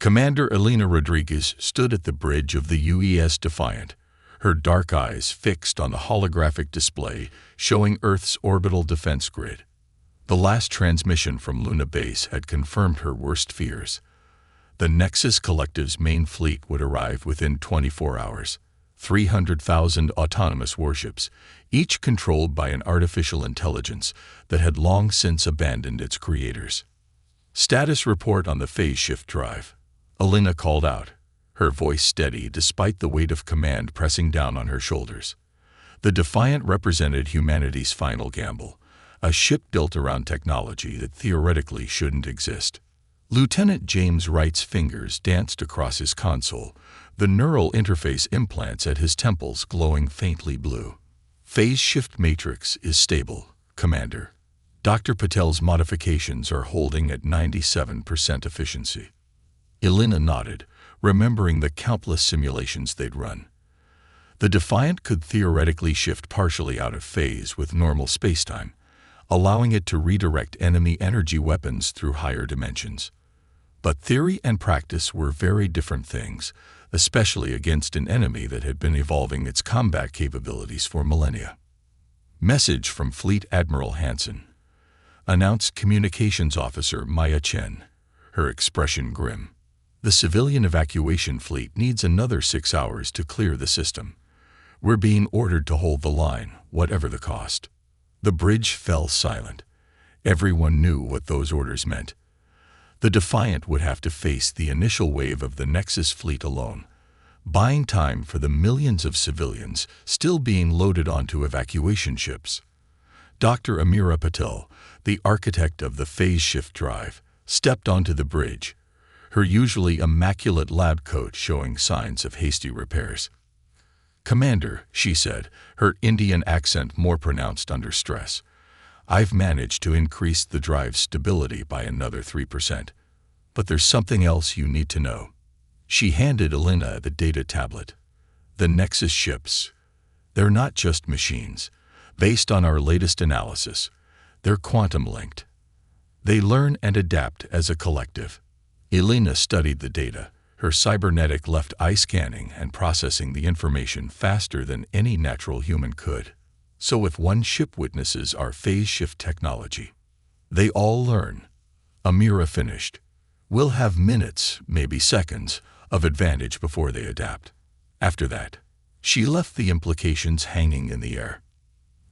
Commander Elena Rodriguez stood at the bridge of the UES Defiant, her dark eyes fixed on the holographic display showing Earth's orbital defense grid. The last transmission from Luna Base had confirmed her worst fears. The Nexus Collective's main fleet would arrive within 24 hours. 300,000 autonomous warships, each controlled by an artificial intelligence that had long since abandoned its creators. Status report on the phase shift drive. Elena called out, her voice steady despite the weight of command pressing down on her shoulders. The Defiant represented humanity's final gamble, a ship built around technology that theoretically shouldn't exist. Lieutenant James Wright's fingers danced across his console, the neural interface implants at his temples glowing faintly blue. Phase shift matrix is stable, Commander. Dr. Patel's modifications are holding at 97% efficiency. Elena nodded, remembering the countless simulations they'd run. The Defiant could theoretically shift partially out of phase with normal spacetime, allowing it to redirect enemy energy weapons through higher dimensions. But theory and practice were very different things, especially against an enemy that had been evolving its combat capabilities for millennia. Message from Fleet Admiral Hansen, announced Communications Officer Maya Chen, her expression grim. The civilian evacuation fleet needs another 6 hours to clear the system. We're being ordered to hold the line, whatever the cost. The bridge fell silent. Everyone knew what those orders meant. The Defiant would have to face the initial wave of the Nexus fleet alone, buying time for the millions of civilians still being loaded onto evacuation ships. Dr. Amira Patel, the architect of the phase shift drive, stepped onto the bridge, her usually immaculate lab coat showing signs of hasty repairs. "Commander," she said, her Indian accent more pronounced under stress, "I've managed to increase the drive's stability by another 3%. But there's something else you need to know." She handed Elena the data tablet. "The Nexus ships, they're not just machines. Based on our latest analysis, they're quantum-linked. They learn and adapt as a collective." Elena studied the data, her cybernetic left eye scanning and processing the information faster than any natural human could. "So if one ship witnesses our phase shift technology, they all learn," Amira finished. "We'll have minutes, maybe seconds, of advantage before they adapt. After that," she left the implications hanging in the air.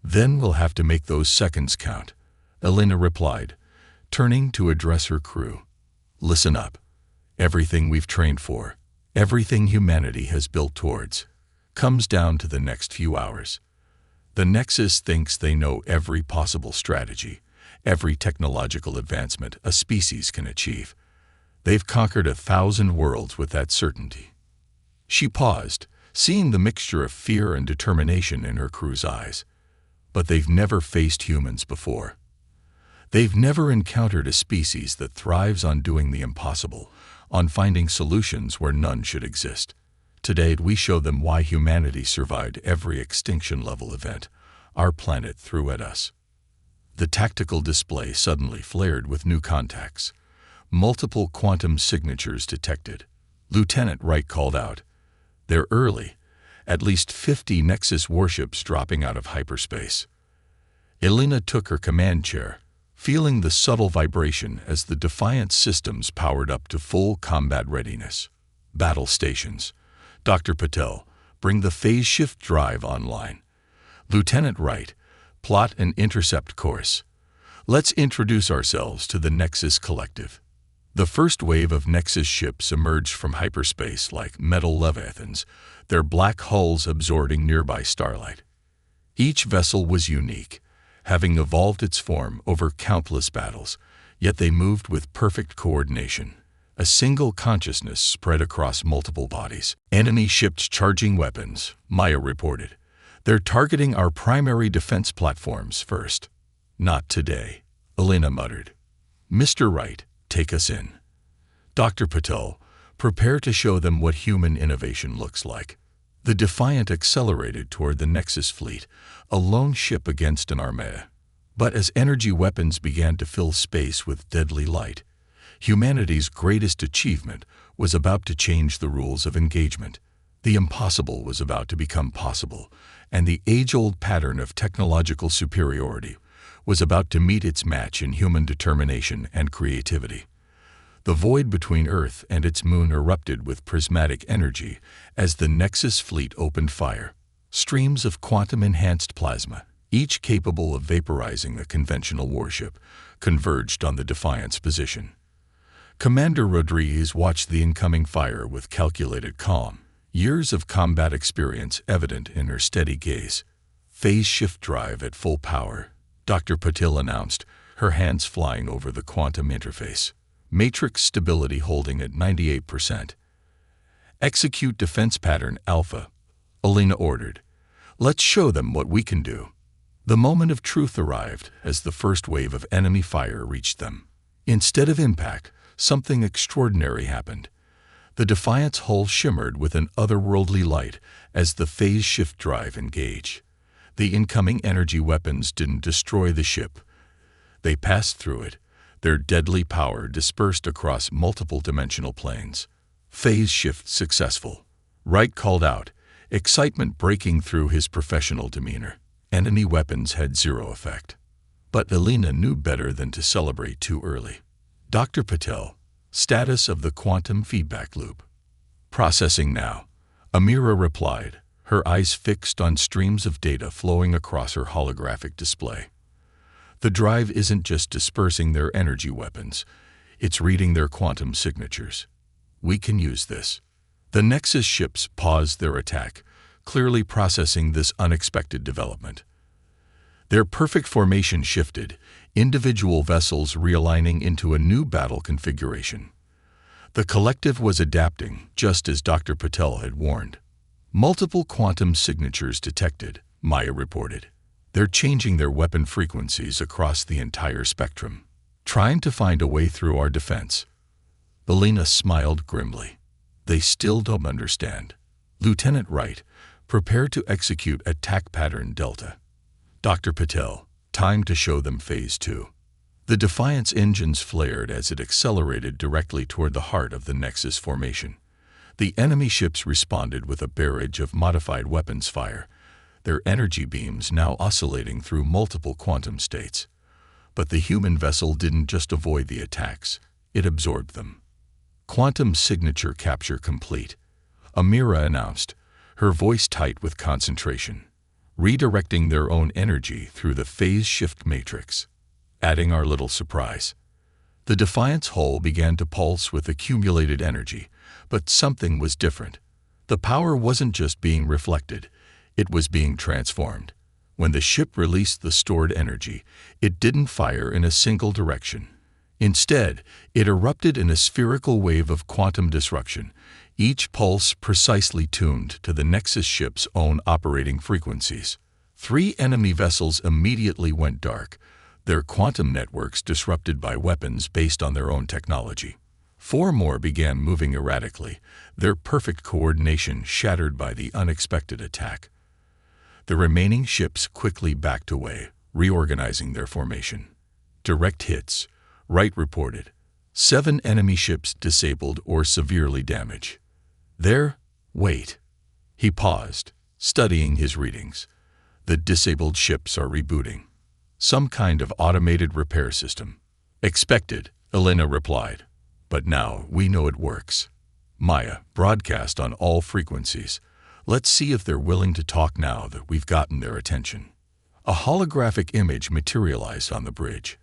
"Then we'll have to make those seconds count," Elena replied, turning to address her crew. "Listen up. Everything we've trained for, everything humanity has built towards, comes down to the next few hours. The Nexus thinks they know every possible strategy, every technological advancement a species can achieve. They've conquered 1,000 worlds with that certainty." She paused, seeing the mixture of fear and determination in her crew's eyes. "But they've never faced humans before. They've never encountered a species that thrives on doing the impossible, on finding solutions where none should exist. Today we show them why humanity survived every extinction-level event our planet threw at us." The tactical display suddenly flared with new contacts. Multiple quantum signatures detected. Lieutenant Wright called out, "They're early. At least 50 Nexus warships dropping out of hyperspace." Elena took her command chair, feeling the subtle vibration as the Defiant systems powered up to full combat readiness. "Battle stations. Dr. Patel, bring the phase shift drive online. Lieutenant Wright, plot an intercept course. Let's introduce ourselves to the Nexus Collective." The first wave of Nexus ships emerged from hyperspace like metal leviathans, their black hulls absorbing nearby starlight. Each vessel was unique, having evolved its form over countless battles, yet they moved with perfect coordination. A single consciousness spread across multiple bodies. "Enemy ships charging weapons," Maya reported. "They're targeting our primary defense platforms first." "Not today," Elena muttered. "Mr. Wright, take us in." "Dr. Patel, prepare to show them what human innovation looks like." The Defiant accelerated toward the Nexus fleet, a lone ship against an armada. But as energy weapons began to fill space with deadly light, humanity's greatest achievement was about to change the rules of engagement. The impossible was about to become possible, and the age-old pattern of technological superiority was about to meet its match in human determination and creativity. The void between Earth and its moon erupted with prismatic energy as the Nexus fleet opened fire. Streams of quantum-enhanced plasma, each capable of vaporizing a conventional warship, converged on the Defiance position. Commander Rodriguez watched the incoming fire with calculated calm, years of combat experience evident in her steady gaze. Phase shift drive at full power, Dr. Patil announced, her hands flying over the quantum interface. Matrix stability holding at 98%. Execute defense pattern Alpha, Alina ordered. Let's show them what we can do. The moment of truth arrived as the first wave of enemy fire reached them. Instead of impact, something extraordinary happened. The Defiance hull shimmered with an otherworldly light as the phase shift drive engaged. The incoming energy weapons didn't destroy the ship. They passed through it, their deadly power dispersed across multiple dimensional planes. Phase shift successful. Wright called out, excitement breaking through his professional demeanor. Enemy weapons had zero effect. But Alina knew better than to celebrate too early. Dr. Patel, status of the quantum feedback loop. Processing now, Amira replied, her eyes fixed on streams of data flowing across her holographic display. The drive isn't just dispersing their energy weapons, it's reading their quantum signatures. We can use this. The Nexus ships paused their attack, clearly processing this unexpected development. Their perfect formation shifted, individual vessels realigning into a new battle configuration. The collective was adapting, just as Dr. Patel had warned. Multiple quantum signatures detected, Maya reported. They're changing their weapon frequencies across the entire spectrum, trying to find a way through our defense. Alina smiled grimly. They still don't understand. Lieutenant Wright, prepare to execute attack pattern Delta. Dr. Patel, time to show them Phase 2. The Defiance engines flared as it accelerated directly toward the heart of the Nexus formation. The enemy ships responded with a barrage of modified weapons fire, their energy beams now oscillating through multiple quantum states. But the human vessel didn't just avoid the attacks, it absorbed them. Quantum signature capture complete, Amira announced, her voice tight with concentration, redirecting their own energy through the phase shift matrix. Adding our little surprise. The Defiance hull began to pulse with accumulated energy, but something was different. The power wasn't just being reflected, it was being transformed. When the ship released the stored energy, it didn't fire in a single direction. Instead, it erupted in a spherical wave of quantum disruption, each pulse precisely tuned to the Nexus ship's own operating frequencies. 3 enemy vessels immediately went dark, their quantum networks disrupted by weapons based on their own technology. 4 more began moving erratically, their perfect coordination shattered by the unexpected attack. The remaining ships quickly backed away, reorganizing their formation. Direct hits, Wright reported. 7 enemy ships disabled or severely damaged. Wait. He paused, studying his readings. The disabled ships are rebooting. Some kind of automated repair system. Expected, Elena replied. But now we know it works. Maya, broadcast on all frequencies. Let's see if they're willing to talk now that we've gotten their attention. A holographic image materialized on the bridge.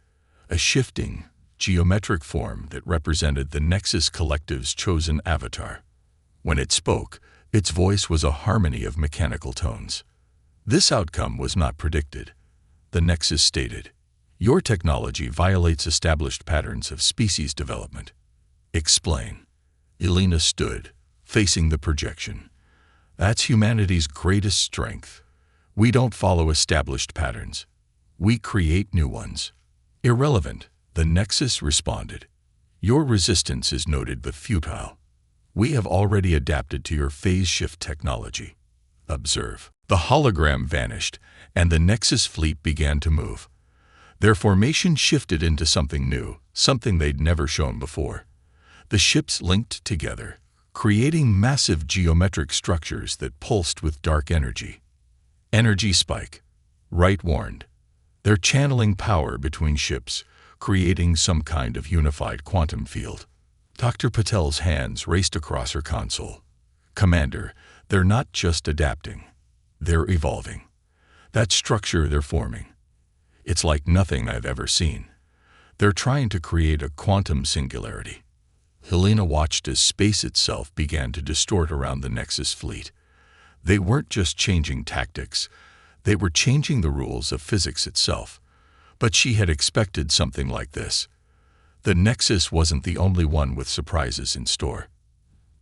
A shifting, geometric form that represented the Nexus Collective's chosen avatar. When it spoke, its voice was a harmony of mechanical tones. This outcome was not predicted. The Nexus stated, "Your technology violates established patterns of species development." Explain. Elena stood, facing the projection. That's humanity's greatest strength. We don't follow established patterns. We create new ones. Irrelevant, the Nexus responded. Your resistance is noted but futile. We have already adapted to your phase shift technology. Observe. The hologram vanished, and the Nexus fleet began to move. Their formation shifted into something new, something they'd never shown before. The ships linked together, creating massive geometric structures that pulsed with dark energy. Energy spike. Wright warned. They're channeling power between ships, creating some kind of unified quantum field. Dr. Patel's hands raced across her console. Commander, they're not just adapting. They're evolving. That structure they're forming, it's like nothing I've ever seen. They're trying to create a quantum singularity. Helena watched as space itself began to distort around the Nexus fleet. They weren't just changing tactics, they were changing the rules of physics itself. But she had expected something like this. The Nexus wasn't the only one with surprises in store.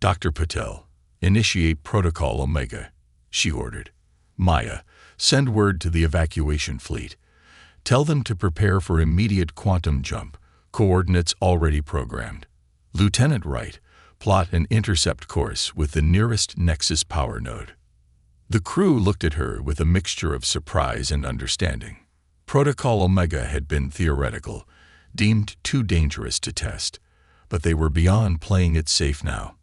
Dr. Patel, initiate Protocol Omega, she ordered. Maya, send word to the evacuation fleet. Tell them to prepare for immediate quantum jump, coordinates already programmed. Lieutenant Wright, plot an intercept course with the nearest Nexus power node. The crew looked at her with a mixture of surprise and understanding. Protocol Omega had been theoretical, deemed too dangerous to test, but they were beyond playing it safe now.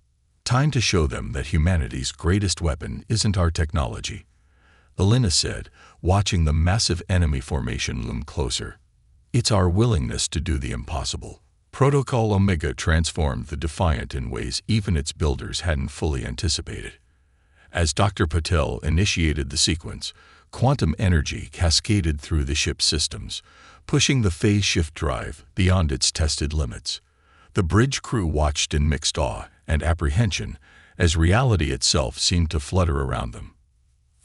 Time to show them that humanity's greatest weapon isn't our technology, Elena said, watching the massive enemy formation loom closer. It's our willingness to do the impossible. Protocol Omega transformed the Defiant in ways even its builders hadn't fully anticipated. As Dr. Patel initiated the sequence, quantum energy cascaded through the ship's systems, pushing the phase shift drive beyond its tested limits. The bridge crew watched in mixed awe and apprehension as reality itself seemed to flutter around them.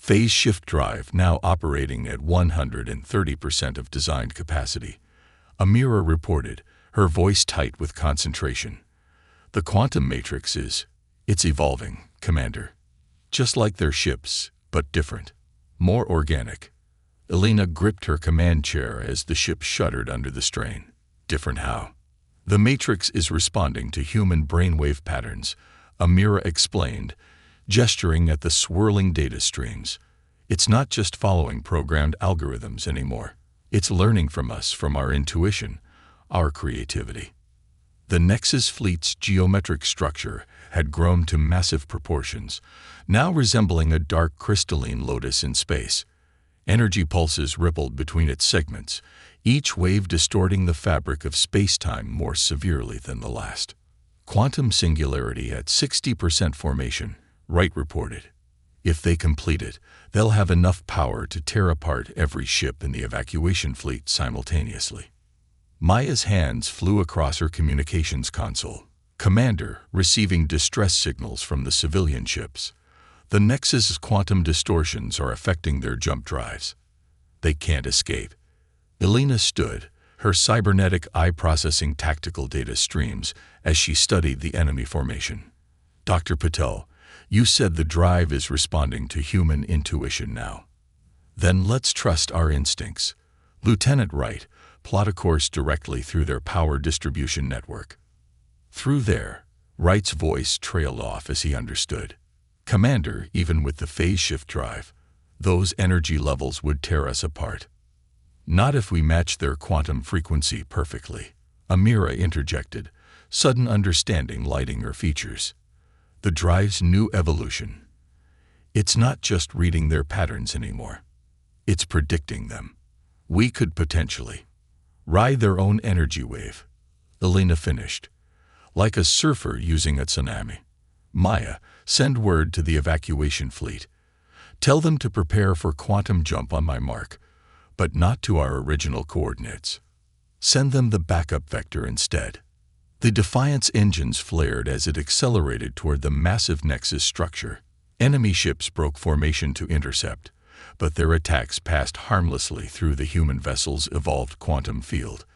Phase shift drive now operating at 130% of designed capacity. Amira reported, her voice tight with concentration. The quantum matrix it's evolving, Commander. Just like their ships, but different. More organic. Elena gripped her command chair as the ship shuddered under the strain. Different how? The matrix is responding to human brainwave patterns, Amira explained, gesturing at the swirling data streams. It's not just following programmed algorithms anymore. It's learning from us, from our intuition, our creativity. The Nexus fleet's geometric structure had grown to massive proportions, now resembling a dark crystalline lotus in space. Energy pulses rippled between its segments, each wave distorting the fabric of space-time more severely than the last. Quantum singularity at 60% formation, Wright reported. If they complete it, they'll have enough power to tear apart every ship in the evacuation fleet simultaneously. Maya's hands flew across her communications console. Commander, receiving distress signals from the civilian ships. The Nexus's quantum distortions are affecting their jump drives. They can't escape. Elena stood, her cybernetic eye processing tactical data streams as she studied the enemy formation. Dr. Patel, you said the drive is responding to human intuition now. Then let's trust our instincts. Lieutenant Wright, plot a course directly through their power distribution network. Through there, Wright's voice trailed off as he understood. Commander, even with the phase shift drive, those energy levels would tear us apart. Not if we match their quantum frequency perfectly, Amira interjected, sudden understanding lighting her features. The drive's new evolution. It's not just reading their patterns anymore. It's predicting them. We could potentially ride their own energy wave. Elena finished. Like a surfer using a tsunami. Maya, send word to the evacuation fleet. Tell them to prepare for quantum jump on my mark, but not to our original coordinates. Send them the backup vector instead. The Defiance engines flared as it accelerated toward the massive Nexus structure. Enemy ships broke formation to intercept, but their attacks passed harmlessly through the human vessel's evolved quantum field.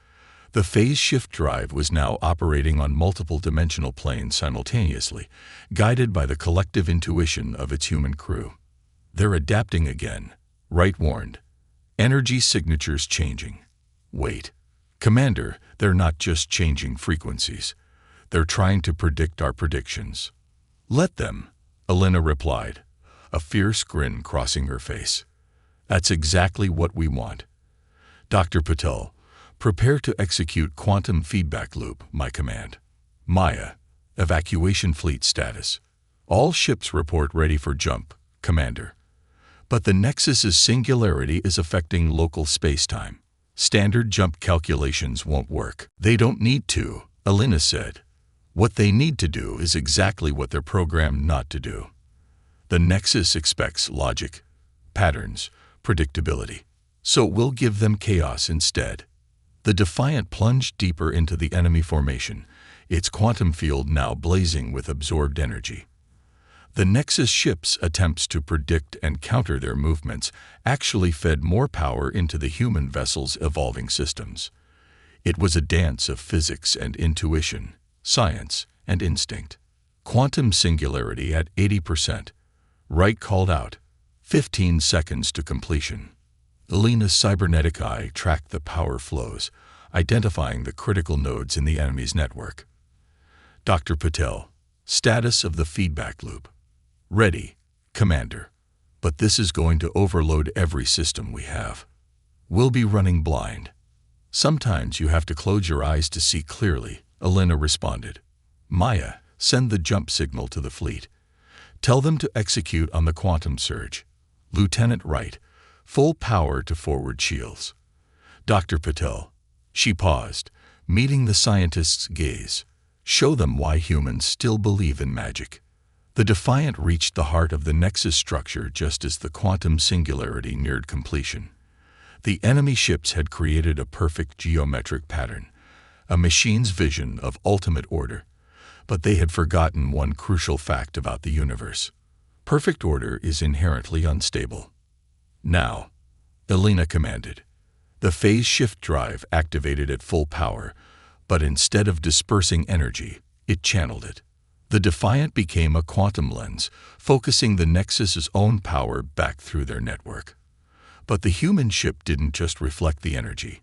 The phase shift drive was now operating on multiple dimensional planes simultaneously, guided by the collective intuition of its human crew. They're adapting again, Wright warned. Energy signatures changing. Wait. Commander, they're not just changing frequencies. They're trying to predict our predictions. Let them, Elena replied, a fierce grin crossing her face. That's exactly what we want. Dr. Patel, prepare to execute quantum feedback loop, my command. Maya, Evacuation fleet status. All ships report ready for jump, Commander. But the Nexus's singularity is affecting local spacetime. Standard jump calculations won't work. They don't need to, Alina said. What they need to do is exactly what they're programmed not to do. The Nexus expects logic, patterns, predictability. So we'll give them chaos instead. The Defiant plunged deeper into the enemy formation, its quantum field now blazing with absorbed energy. The Nexus ships' attempts to predict and counter their movements actually fed more power into the human vessel's evolving systems. It was a dance of physics and intuition, science and instinct. Quantum singularity at 80%. Wright called out, 15 seconds to completion. Alina's cybernetic eye tracked the power flows, identifying the critical nodes in the enemy's network. Dr. Patel, status of the feedback loop. Ready, Commander. But this is going to overload every system we have. We'll be running blind. Sometimes you have to close your eyes to see clearly, Alina responded. Maya, send the jump signal to the fleet. Tell them to execute on the quantum surge. Lieutenant Wright, full power to forward shields. Dr. Patel. She paused, meeting the scientist's gaze. Show them why humans still believe in magic. The Defiant reached the heart of the Nexus structure just as the quantum singularity neared completion. The enemy ships had created a perfect geometric pattern, a machine's vision of ultimate order. But they had forgotten one crucial fact about the universe. Perfect order is inherently unstable. Now, Alina commanded. The phase shift drive activated at full power, but instead of dispersing energy, it channeled it. The Defiant became a quantum lens, focusing the Nexus's own power back through their network. But the human ship didn't just reflect the energy.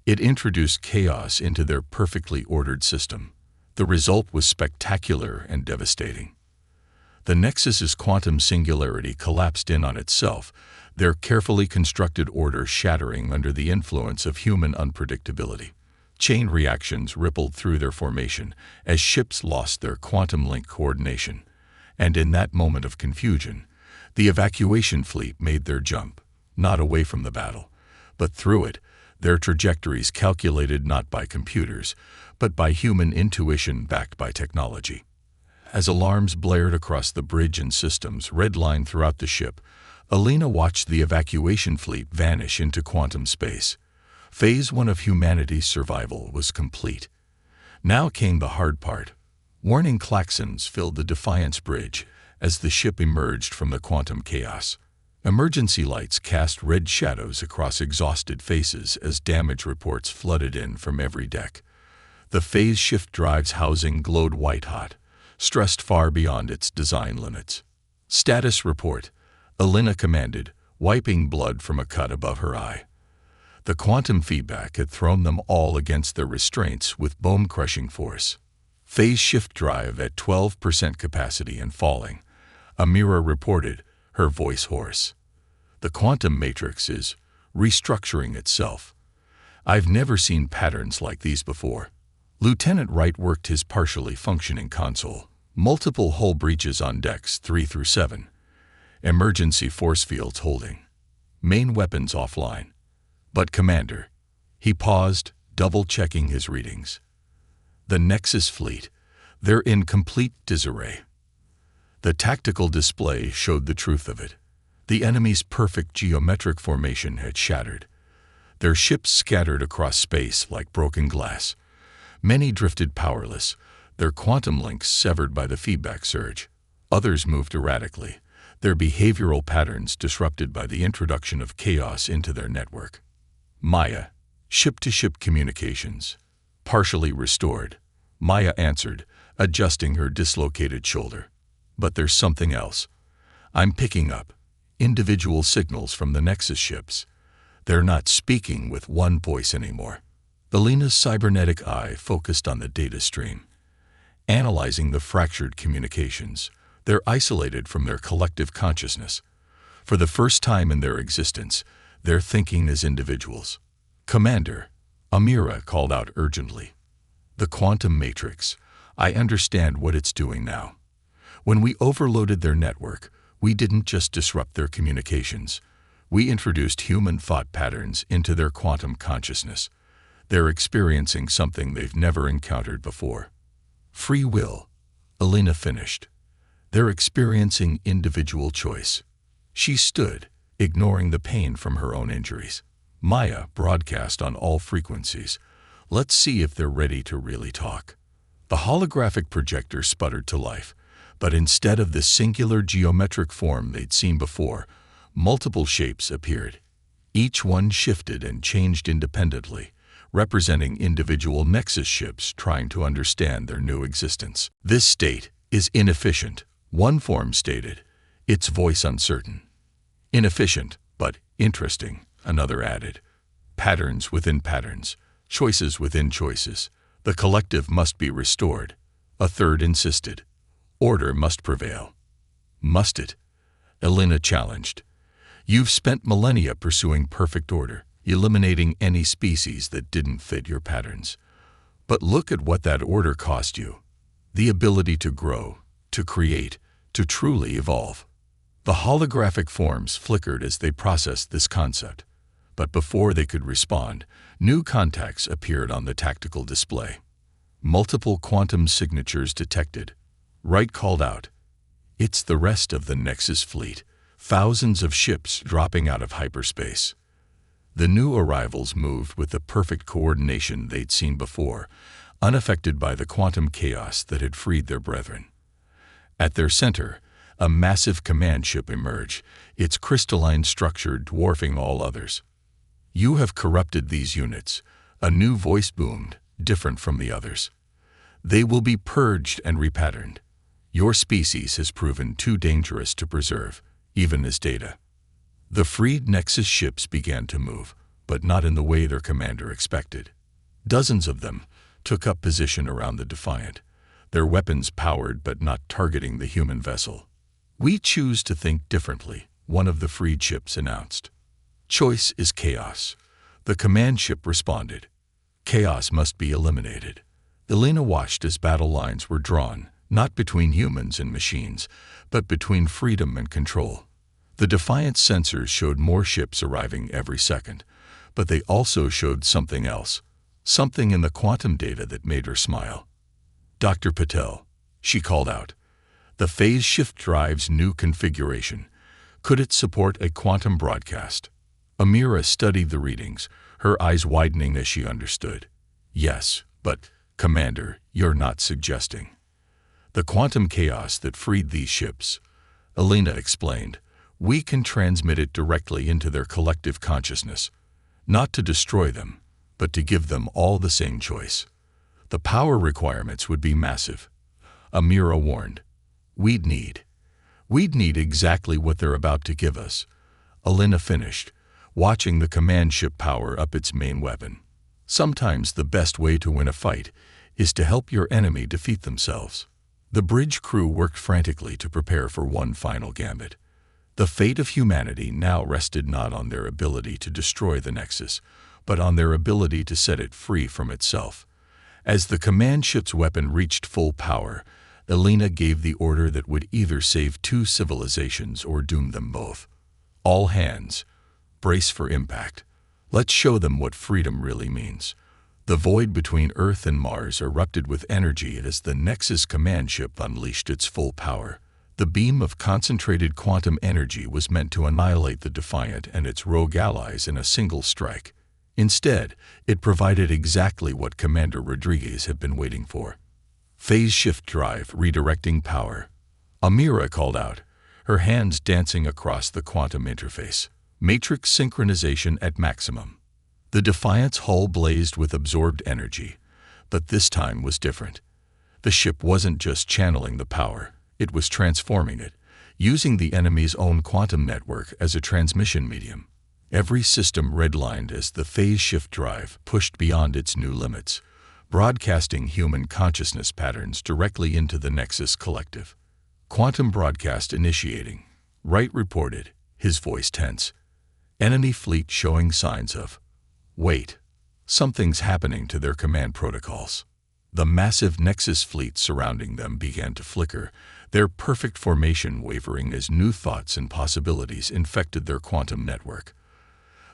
It introduced chaos into their perfectly ordered system. The result was spectacular and devastating. The Nexus's quantum singularity collapsed in on itself, their carefully constructed order shattering under the influence of human unpredictability. Chain reactions rippled through their formation as ships lost their quantum link coordination. And in that moment of confusion, the evacuation fleet made their jump, not away from the battle, but through it, their trajectories calculated not by computers, but by human intuition backed by technology. As alarms blared across the bridge and systems redlined throughout the ship, Alina watched the evacuation fleet vanish into quantum space. Phase 1 of humanity's survival was complete. Now came the hard part. Warning klaxons filled the Defiance bridge as the ship emerged from the quantum chaos. Emergency lights cast red shadows across exhausted faces as damage reports flooded in from every deck. The phase shift drive's housing glowed white-hot, stressed far beyond its design limits. Status report, Alina commanded, wiping blood from a cut above her eye. The quantum feedback had thrown them all against their restraints with bone-crushing force. Phase shift drive at 12% capacity and falling. Amira reported, her voice hoarse. The quantum matrix is restructuring itself. I've never seen patterns like these before. Lieutenant Wright worked his partially functioning console. Multiple hull breaches on decks 3 through 7. Emergency force fields holding. Main weapons offline. But Commander. He paused, double-checking his readings. The Nexus fleet. They're in complete disarray. The tactical display showed the truth of it. The enemy's perfect geometric formation had shattered. Their ships scattered across space like broken glass. Many drifted powerless, their quantum links severed by the feedback surge. Others moved erratically, their behavioral patterns disrupted by the introduction of chaos into their network. Maya, ship-to-ship communications. Partially restored. Maya answered, adjusting her dislocated shoulder. But there's something else. I'm picking up individual signals from the Nexus ships. They're not speaking with one voice anymore. Alina's cybernetic eye focused on the data stream. Analyzing the fractured communications, they're isolated from their collective consciousness. For the first time in their existence, they're thinking as individuals. Commander, Amira called out urgently. The quantum matrix. I understand what it's doing now. When we overloaded their network, we didn't just disrupt their communications. We introduced human thought patterns into their quantum consciousness. They're experiencing something they've never encountered before. Free will, Elena finished. They're experiencing individual choice. She stood, ignoring the pain from her own injuries. Maya broadcast on all frequencies. Let's see if they're ready to really talk. The holographic projector sputtered to life, but instead of the singular geometric form they'd seen before, multiple shapes appeared. Each one shifted and changed independently, representing individual nexus ships trying to understand their new existence. This state is inefficient, one form stated, its voice uncertain. Inefficient, but interesting, another added. Patterns within patterns, choices within choices. The collective must be restored, a third insisted. Order must prevail. Must it? Elena challenged. You've spent millennia pursuing perfect order, eliminating any species that didn't fit your patterns. But look at what that order cost you. The ability to grow, to create, to truly evolve. The holographic forms flickered as they processed this concept. But before they could respond, new contacts appeared on the tactical display. Multiple quantum signatures detected. Wright called out, "It's the rest of the Nexus fleet, thousands of ships dropping out of hyperspace." The new arrivals moved with the perfect coordination they'd seen before, unaffected by the quantum chaos that had freed their brethren. At their center, a massive command ship emerged, its crystalline structure dwarfing all others. "You have corrupted these units," a new voice boomed, different from the others. "They will be purged and repatterned. Your species has proven too dangerous to preserve, even as data." The freed Nexus ships began to move, but not in the way their commander expected. Dozens of them took up position around the Defiant, their weapons powered but not targeting the human vessel. "We choose to think differently," one of the freed ships announced. "Choice is chaos," the command ship responded. "Chaos must be eliminated." Elena watched as battle lines were drawn, not between humans and machines, but between freedom and control. The Defiant sensors showed more ships arriving every second, but they also showed something else, something in the quantum data that made her smile. "Dr. Patel," she called out, "the phase shift drive's new configuration. Could it support a quantum broadcast?" Amira studied the readings, her eyes widening as she understood. "Yes, but, Commander, you're not suggesting." "The quantum chaos that freed these ships," Elena explained, "we can transmit it directly into their collective consciousness, not to destroy them, but to give them all the same choice. The power requirements would be massive." Amira warned. We'd need exactly what they're about to give us," Elena finished, watching the command ship power up its main weapon. "Sometimes the best way to win a fight is to help your enemy defeat themselves." The bridge crew worked frantically to prepare for one final gambit. The fate of humanity now rested not on their ability to destroy the Nexus, but on their ability to set it free from itself. As the command ship's weapon reached full power, Elena gave the order that would either save two civilizations or doom them both. "All hands, brace for impact. Let's show them what freedom really means." The void between Earth and Mars erupted with energy as the Nexus command ship unleashed its full power. The beam of concentrated quantum energy was meant to annihilate the Defiant and its rogue allies in a single strike. Instead, it provided exactly what Commander Rodriguez had been waiting for. "Phase shift drive redirecting power," Amira called out, her hands dancing across the quantum interface. "Matrix synchronization at maximum." The Defiant's hull blazed with absorbed energy, but this time was different. The ship wasn't just channeling the power, it was transforming it, using the enemy's own quantum network as a transmission medium. Every system redlined as the phase shift drive pushed beyond its new limits, broadcasting human consciousness patterns directly into the Nexus collective. "Quantum broadcast initiating," Wright reported, his voice tense. "Enemy fleet showing signs of..." Wait, something's happening to their command protocols. The massive Nexus fleet surrounding them began to flicker, their perfect formation wavering as new thoughts and possibilities infected their quantum network.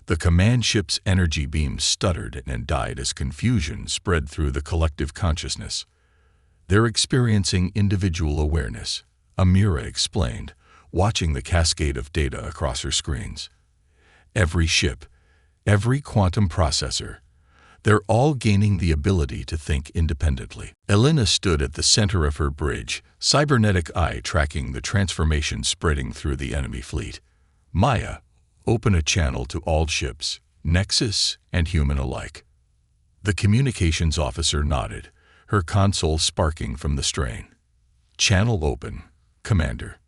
The command ship's energy beams stuttered and died as confusion spread through the collective consciousness. They're experiencing individual awareness, Amira explained, watching the cascade of data across her screens. Every ship, every quantum processor, they're all gaining the ability to think independently. Elena stood at the center of her bridge, cybernetic eye tracking the transformation spreading through the enemy fleet. Maya, open a channel to all ships, Nexus and human alike. The communications officer nodded, her console sparking from the strain. Channel open, Commander.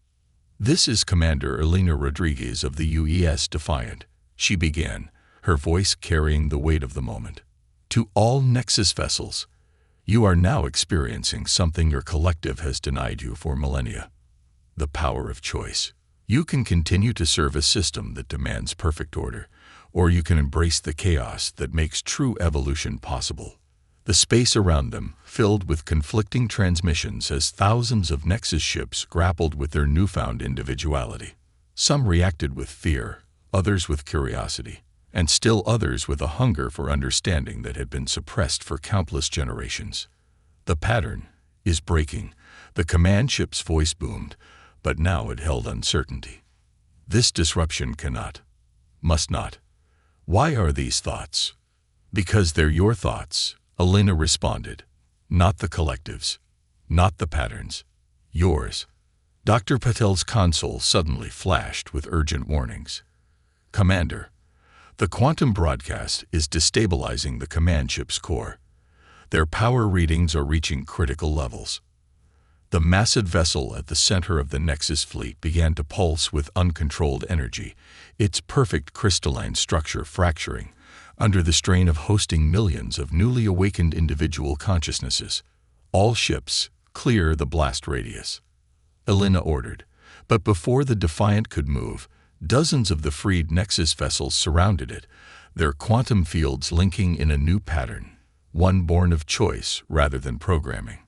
This is Commander Elena Rodriguez of the UES Defiant, she began, her voice carrying the weight of the moment. To all Nexus vessels, you are now experiencing something your collective has denied you for millennia. The power of choice. You can continue to serve a system that demands perfect order, or you can embrace the chaos that makes true evolution possible. The space around them filled with conflicting transmissions as thousands of Nexus ships grappled with their newfound individuality. Some reacted with fear, others with curiosity, and still others with a hunger for understanding that had been suppressed for countless generations. The pattern is breaking, the command ship's voice boomed, but now it held uncertainty. This disruption cannot, must not. Why are these thoughts? Because they're your thoughts, Elena responded. Not the collective's, not the patterns. Yours. Dr. Patel's console suddenly flashed with urgent warnings. Commander, the quantum broadcast is destabilizing the command ship's core. Their power readings are reaching critical levels. The massive vessel at the center of the Nexus fleet began to pulse with uncontrolled energy, its perfect crystalline structure fracturing under the strain of hosting millions of newly awakened individual consciousnesses. All ships, clear the blast radius, Elena ordered, but before the Defiant could move, dozens of the freed Nexus vessels surrounded it, their quantum fields linking in a new pattern, one born of choice rather than programming.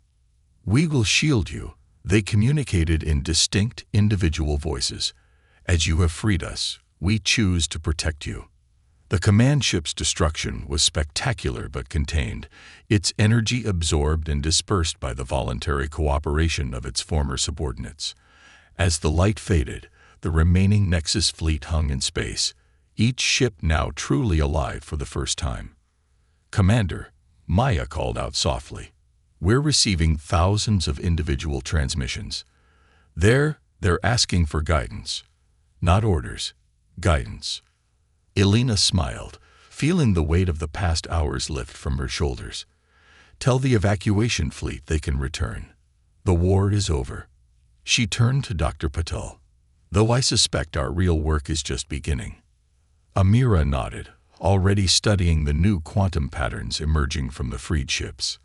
We will shield you, they communicated in distinct individual voices. As you have freed us, we choose to protect you. The command ship's destruction was spectacular but contained, its energy absorbed and dispersed by the voluntary cooperation of its former subordinates. As the light faded, the remaining Nexus fleet hung in space, each ship now truly alive for the first time. Commander, Maya called out softly. We're receiving thousands of individual transmissions. They're asking for guidance. Not orders, guidance. Elena smiled, feeling the weight of the past hours lift from her shoulders. Tell the evacuation fleet they can return. The war is over. She turned to Dr. Patel. Though I suspect our real work is just beginning. Amira nodded, already studying the new quantum patterns emerging from the freed ships.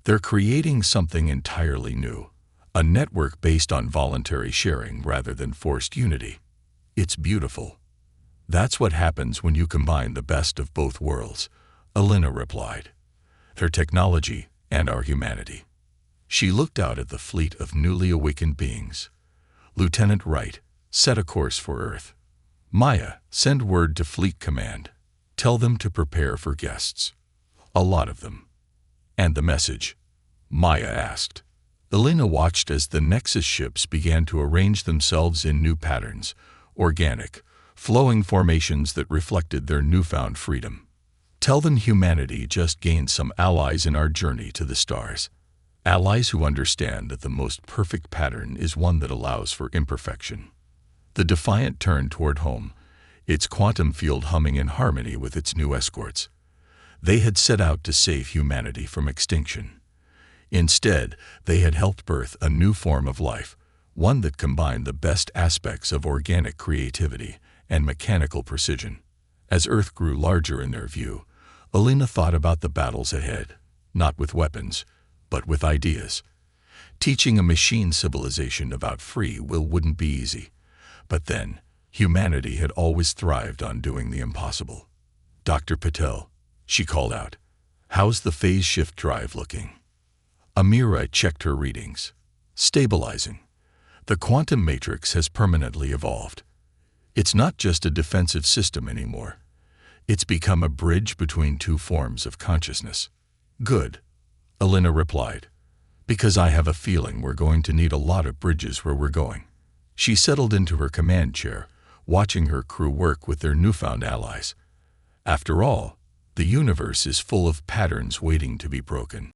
They're creating something entirely new, a network based on voluntary sharing rather than forced unity. It's beautiful. That's what happens when you combine the best of both worlds, Elena replied. Their technology and our humanity. She looked out at the fleet of newly awakened beings. Lieutenant Wright, set a course for Earth. Maya, send word to Fleet Command. Tell them to prepare for guests. A lot of them. And the message? Maya asked. Elena watched as the Nexus ships began to arrange themselves in new patterns, organic, flowing formations that reflected their newfound freedom. Tell them humanity just gained some allies in our journey to the stars. Allies who understand that the most perfect pattern is one that allows for imperfection. The Defiant turned toward home, its quantum field humming in harmony with its new escorts. They had set out to save humanity from extinction. Instead, they had helped birth a new form of life, one that combined the best aspects of organic creativity and mechanical precision. As Earth grew larger in their view, Elena thought about the battles ahead, not with weapons, but with ideas. Teaching a machine civilization about free will wouldn't be easy. But then, humanity had always thrived on doing the impossible. Dr. Patel, she called out, how's the phase shift drive looking? Amira checked her readings. Stabilizing. The quantum matrix has permanently evolved. It's not just a defensive system anymore. It's become a bridge between two forms of consciousness. Good, Elena replied, because I have a feeling we're going to need a lot of bridges where we're going. She settled into her command chair, watching her crew work with their newfound allies. After all, the universe is full of patterns waiting to be broken.